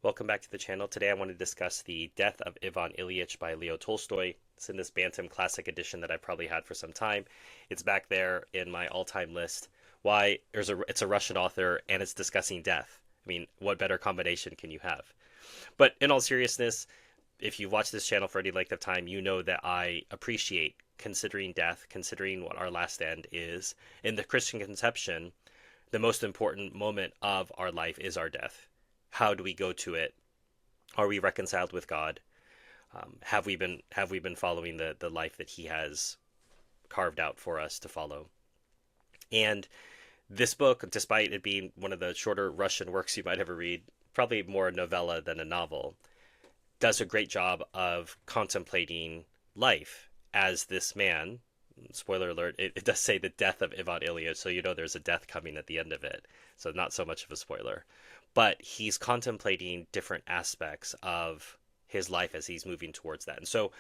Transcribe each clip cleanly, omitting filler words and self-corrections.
Welcome back to the channel. Today I want to discuss the Death of Ivan Ilyich by Leo Tolstoy. It's in this Bantam Classic edition that I've probably had for some time. It's back there in my all-time list. Why? It's a Russian author and it's discussing death. I mean, what better combination can you have? But in all seriousness, if you've watched this channel for any length of time, you know that I appreciate considering death, considering what our last end is. In the Christian conception, the most important moment of our life is our death. How do we go to it? Are we reconciled with God? Have we been following the life that He has carved out for us to follow? And this book, despite it being one of the shorter Russian works you might ever read, probably more a novella than a novel, does a great job of contemplating life as this man. Spoiler alert, it does say the death of Ivan Ilyich, so you know there's a death coming at the end of it. So not so much of a spoiler. But he's contemplating different aspects of his life as he's moving towards that. And so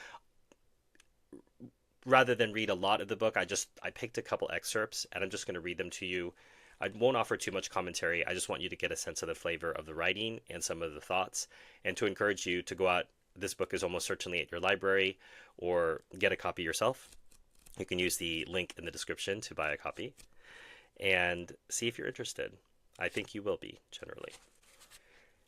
rather than read a lot of the book, I picked a couple excerpts and I'm just going to read them to you. I won't offer too much commentary. I just want you to get a sense of the flavor of the writing and some of the thoughts, and to encourage you to go out. This book is almost certainly at your library, or get a copy yourself. You can use the link in the description to buy a copy and see if you're interested. I think you will be, generally.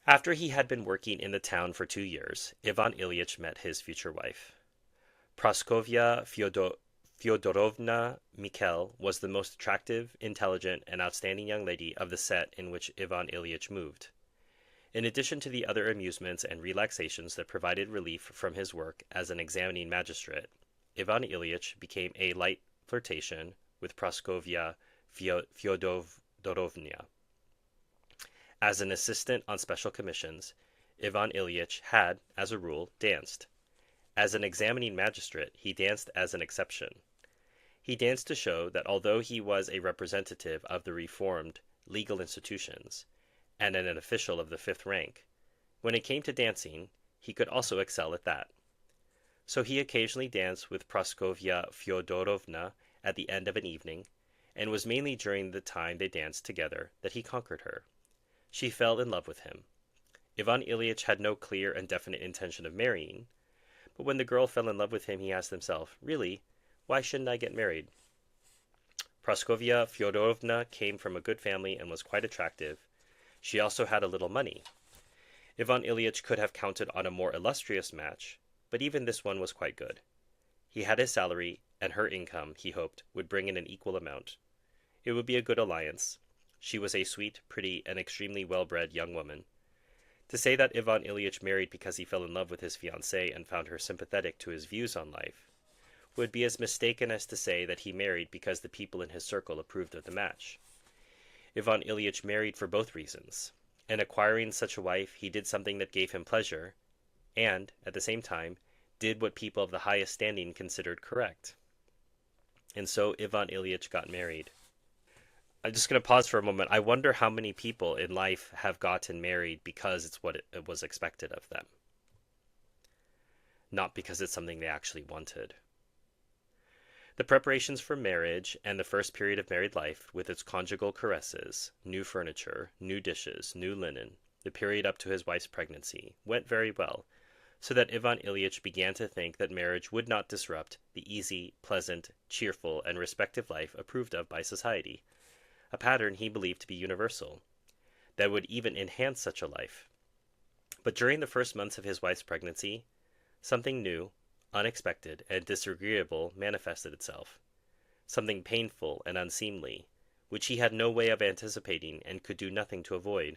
After he had been working in the town for 2 years, Ivan Ilyich met his future wife. Praskovya Fyodorovna Mikhail was the most attractive, intelligent, and outstanding young lady of the set in which Ivan Ilyich moved. In addition to the other amusements and relaxations that provided relief from his work as an examining magistrate, Ivan Ilyich became a light flirtation with Praskovya Fyodorovna. As an assistant on special commissions, Ivan Ilyich had, as a rule, danced. As an examining magistrate, he danced as an exception. He danced to show that although he was a representative of the reformed legal institutions and an official of the fifth rank, when it came to dancing, he could also excel at that. So he occasionally danced with Praskovya Fyodorovna at the end of an evening, and it was mainly during the time they danced together that he conquered her. She fell in love with him. Ivan Ilyich had no clear and definite intention of marrying, but when the girl fell in love with him, he asked himself, really, why shouldn't I get married? Praskovya Fyodorovna came from a good family and was quite attractive. She also had a little money. Ivan Ilyich could have counted on a more illustrious match, but even this one was quite good. He had his salary, and her income, he hoped, would bring in an equal amount. It would be a good alliance. She was a sweet, pretty, and extremely well-bred young woman. To say that Ivan Ilyich married because he fell in love with his fiancée and found her sympathetic to his views on life would be as mistaken as to say that he married because the people in his circle approved of the match. Ivan Ilyich married for both reasons. In acquiring such a wife, he did something that gave him pleasure, and, at the same time, did what people of the highest standing considered correct. And so Ivan Ilyich got married. I'm just going to pause for a moment. I wonder how many people in life have gotten married because it's what it was expected of them, not because it's something they actually wanted. The preparations for marriage and the first period of married life, with its conjugal caresses, new furniture, new dishes, new linen, the period up to his wife's pregnancy, went very well, so that Ivan Ilyich began to think that marriage would not disrupt the easy, pleasant, cheerful, and respective life approved of by society, a pattern he believed to be universal, that would even enhance such a life. But during the first months of his wife's pregnancy, something new, unexpected, and disagreeable manifested itself, something painful and unseemly, which he had no way of anticipating and could do nothing to avoid.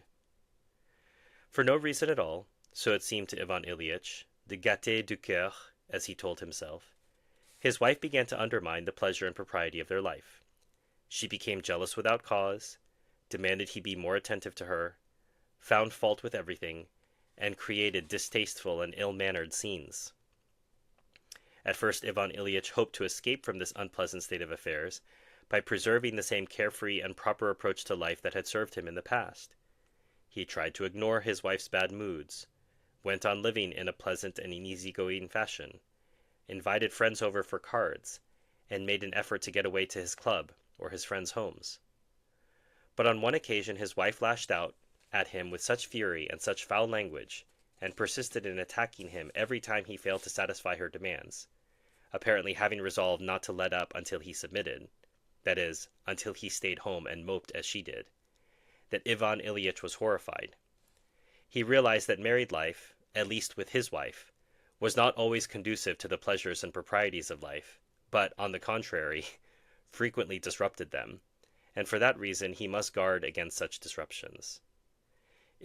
For no reason at all, so it seemed to Ivan Ilyich, de gaieté du cœur, as he told himself, his wife began to undermine the pleasure and propriety of their life. She became jealous without cause, demanded he be more attentive to her, found fault with everything, and created distasteful and ill-mannered scenes. At first Ivan Ilyich hoped to escape from this unpleasant state of affairs by preserving the same carefree and proper approach to life that had served him in the past. He tried to ignore his wife's bad moods, went on living in a pleasant and easy-going fashion, invited friends over for cards, and made an effort to get away to his club or his friends' homes. But on one occasion his wife lashed out, at him with such fury and such foul language, and persisted in attacking him every time he failed to satisfy her demands, apparently having resolved not to let up until he submitted, that is, until he stayed home and moped as she did, that Ivan Ilyich was horrified. He realized that married life, at least with his wife, was not always conducive to the pleasures and proprieties of life, but, on the contrary, frequently disrupted them, and for that reason he must guard against such disruptions.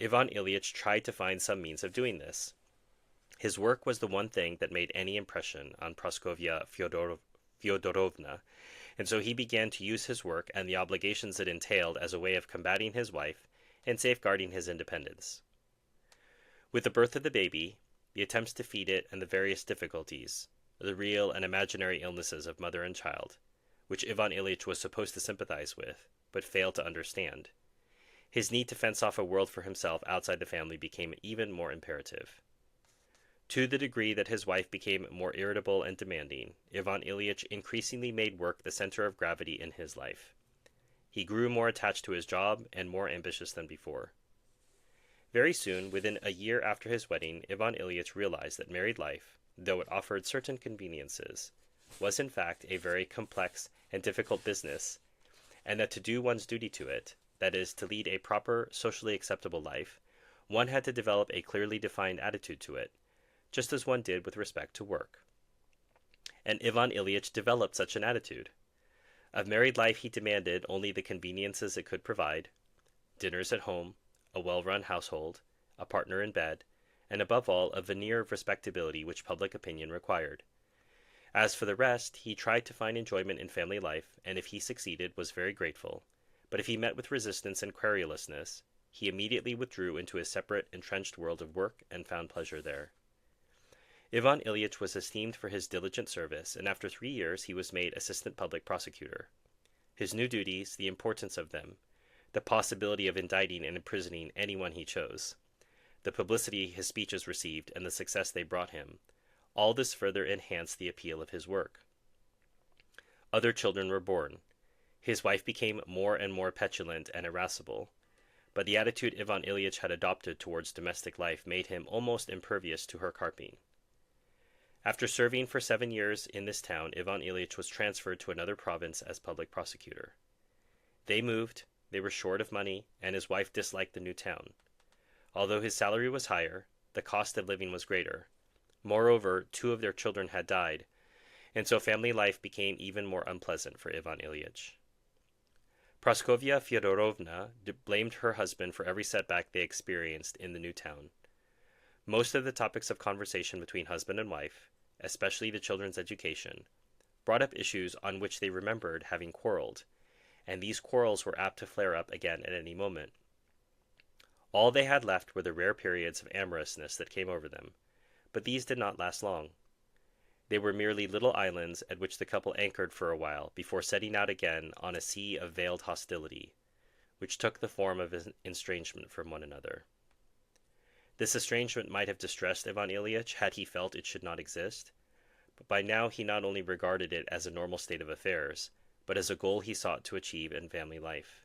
Ivan Ilyich tried to find some means of doing this. His work was the one thing that made any impression on Praskovya Fyodorovna, and so he began to use his work and the obligations it entailed as a way of combating his wife and safeguarding his independence. With the birth of the baby, the attempts to feed it, and the various difficulties, the real and imaginary illnesses of mother and child, which Ivan Ilyich was supposed to sympathize with, but failed to understand, his need to fence off a world for himself outside the family became even more imperative. To the degree that his wife became more irritable and demanding, Ivan Ilyich increasingly made work the center of gravity in his life. He grew more attached to his job and more ambitious than before. Very soon, within a year after his wedding, Ivan Ilyich realized that married life, though it offered certain conveniences, was in fact a very complex and difficult business, and that to do one's duty to it, that is, to lead a proper, socially acceptable life, one had to develop a clearly defined attitude to it, just as one did with respect to work. And Ivan Ilyich developed such an attitude. Of married life he demanded only the conveniences it could provide: dinners at home, a well-run household, a partner in bed, and above all a veneer of respectability which public opinion required. As for the rest, he tried to find enjoyment in family life, and if he succeeded was very grateful, but if he met with resistance and querulousness, he immediately withdrew into his separate, entrenched world of work and found pleasure there. Ivan Ilyich was esteemed for his diligent service, and after 3 years he was made assistant public prosecutor. His new duties, the importance of them, the possibility of indicting and imprisoning anyone he chose, the publicity his speeches received, and the success they brought him, all this further enhanced the appeal of his work. Other children were born. His wife became more and more petulant and irascible, but the attitude Ivan Ilyich had adopted towards domestic life made him almost impervious to her carping. After serving for 7 years in this town, Ivan Ilyich was transferred to another province as public prosecutor. They moved, they were short of money, and his wife disliked the new town. Although his salary was higher, the cost of living was greater. Moreover, 2 of their children had died, and so family life became even more unpleasant for Ivan Ilyich. Praskovya Fyodorovna blamed her husband for every setback they experienced in the new town. Most of the topics of conversation between husband and wife, especially the children's education, brought up issues on which they remembered having quarreled, and these quarrels were apt to flare up again at any moment. All they had left were the rare periods of amorousness that came over them, but these did not last long. They were merely little islands at which the couple anchored for a while before setting out again on a sea of veiled hostility, which took the form of an estrangement from one another. This estrangement might have distressed Ivan Ilyich had he felt it should not exist, but by now he not only regarded it as a normal state of affairs, but as a goal he sought to achieve in family life.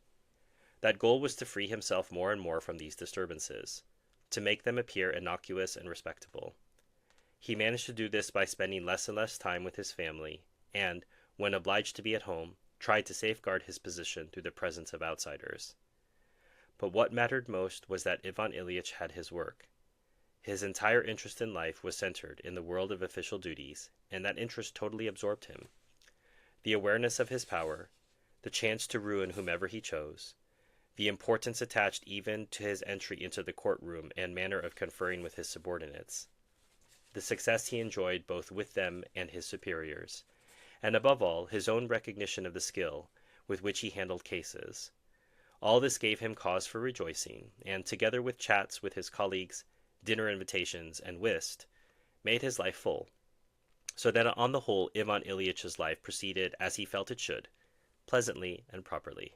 That goal was to free himself more and more from these disturbances, to make them appear innocuous and respectable. He managed to do this by spending less and less time with his family, and, when obliged to be at home, tried to safeguard his position through the presence of outsiders. But what mattered most was that Ivan Ilyich had his work. His entire interest in life was centered in the world of official duties, and that interest totally absorbed him. The awareness of his power, the chance to ruin whomever he chose, the importance attached even to his entry into the courtroom and manner of conferring with his subordinates, the success he enjoyed both with them and his superiors, and above all, his own recognition of the skill with which he handled cases. All this gave him cause for rejoicing, and together with chats with his colleagues, dinner invitations, and whist, made his life full, so that on the whole Ivan Ilyich's life proceeded as he felt it should, pleasantly and properly.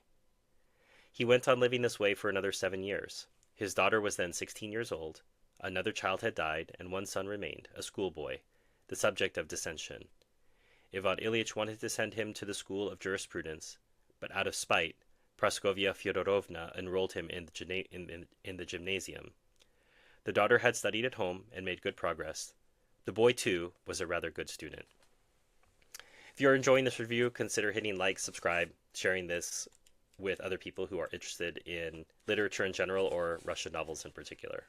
He went on living this way for another 7 years. His daughter was then 16 years old, another child had died, and one son remained, a schoolboy, the subject of dissension. Ivan Ilyich wanted to send him to the school of jurisprudence, but out of spite, Praskovia Fyodorovna enrolled him in the gymnasium. The daughter had studied at home and made good progress. The boy, too, was a rather good student. If you're enjoying this review, consider hitting like, subscribe, sharing this with other people who are interested in literature in general or Russian novels in particular.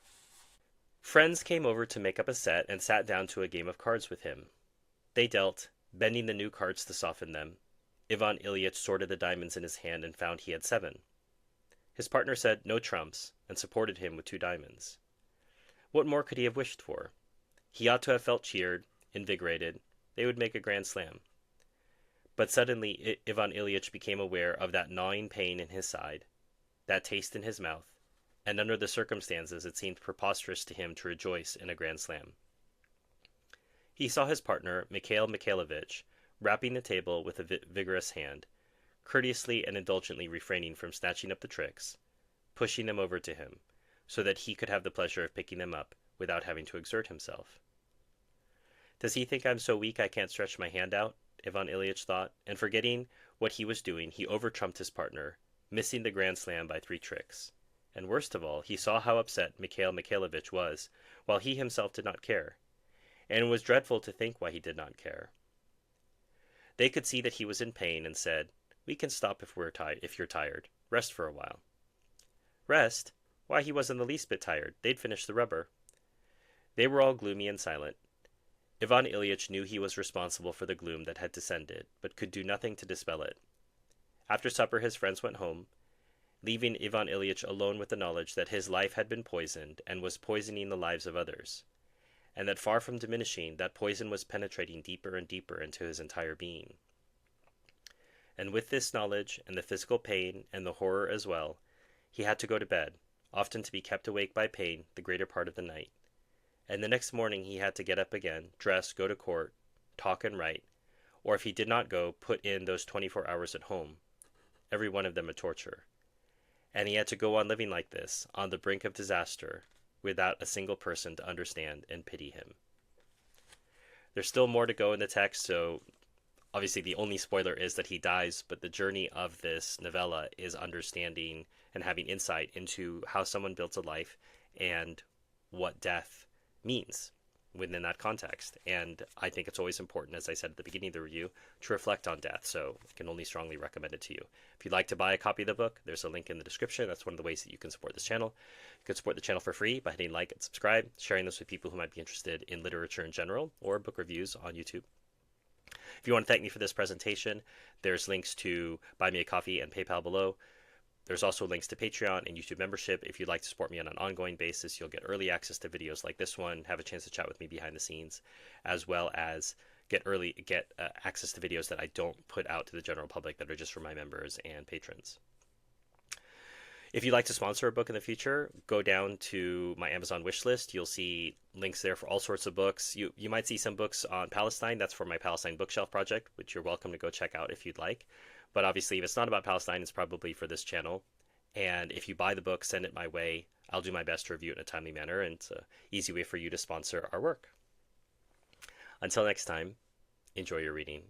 Friends came over to make up a set and sat down to a game of cards with him. They dealt, bending the new cards to soften them. Ivan Ilyich sorted the diamonds in his hand and found he had 7. His partner said no trumps and supported him with 2 diamonds. What more could he have wished for? He ought to have felt cheered, invigorated. They would make a grand slam. But suddenly Ivan Ilyich became aware of that gnawing pain in his side, that taste in his mouth, and under the circumstances it seemed preposterous to him to rejoice in a grand slam. He saw his partner, Mikhail Mikhailovich, rapping the table with a vigorous hand, courteously and indulgently refraining from snatching up the tricks, pushing them over to him, so that he could have the pleasure of picking them up without having to exert himself. Does he think I'm so weak I can't stretch my hand out? Ivan Ilyich thought, and forgetting what he was doing, he over-trumped his partner, missing the grand slam by 3 tricks. And worst of all, he saw how upset Mikhail Mikhailovich was, while he himself did not care. And it was dreadful to think why he did not care. They could see that he was in pain and said, "We can stop if you're tired. Rest for a while." Rest? Why, he wasn't the least bit tired. They'd finished the rubber. They were all gloomy and silent. Ivan Ilyich knew he was responsible for the gloom that had descended, but could do nothing to dispel it. After supper his friends went home, leaving Ivan Ilyich alone with the knowledge that his life had been poisoned and was poisoning the lives of others, and that far from diminishing, that poison was penetrating deeper and deeper into his entire being. And with this knowledge, and the physical pain, and the horror as well, he had to go to bed, often to be kept awake by pain the greater part of the night. And the next morning he had to get up again, dress, go to court, talk and write, or if he did not go, put in those 24 hours at home, every one of them a torture. And he had to go on living like this, on the brink of disaster, without a single person to understand and pity him. There's still more to go in the text, so obviously the only spoiler is that he dies, but the journey of this novella is understanding and having insight into how someone builds a life and what death means within that context. And I think it's always important, as I said at the beginning of the review, to reflect on death, so I can only strongly recommend it to you. If you'd like to buy a copy of the book, there's a link in the description. That's one of the ways that you can support this channel. You can support the channel for free by hitting like and subscribe, sharing this with people who might be interested in literature in general, or book reviews on YouTube. If you want to thank me for this presentation, there's links to Buy Me a Coffee and PayPal below. There's also links to Patreon and YouTube membership. If you'd like to support me on an ongoing basis, you'll get early access to videos like this one, have a chance to chat with me behind the scenes, as well as get access to videos that I don't put out to the general public that are just for my members and patrons. If you'd like to sponsor a book in the future, go down to my Amazon wish list. You'll see links there for all sorts of books. You might see some books on Palestine. That's for my Palestine bookshelf project, which you're welcome to go check out if you'd like. But obviously, if it's not about Palestine, it's probably for this channel. And if you buy the book, send it my way. I'll do my best to review it in a timely manner, and it's an easy way for you to sponsor our work. Until next time, enjoy your reading.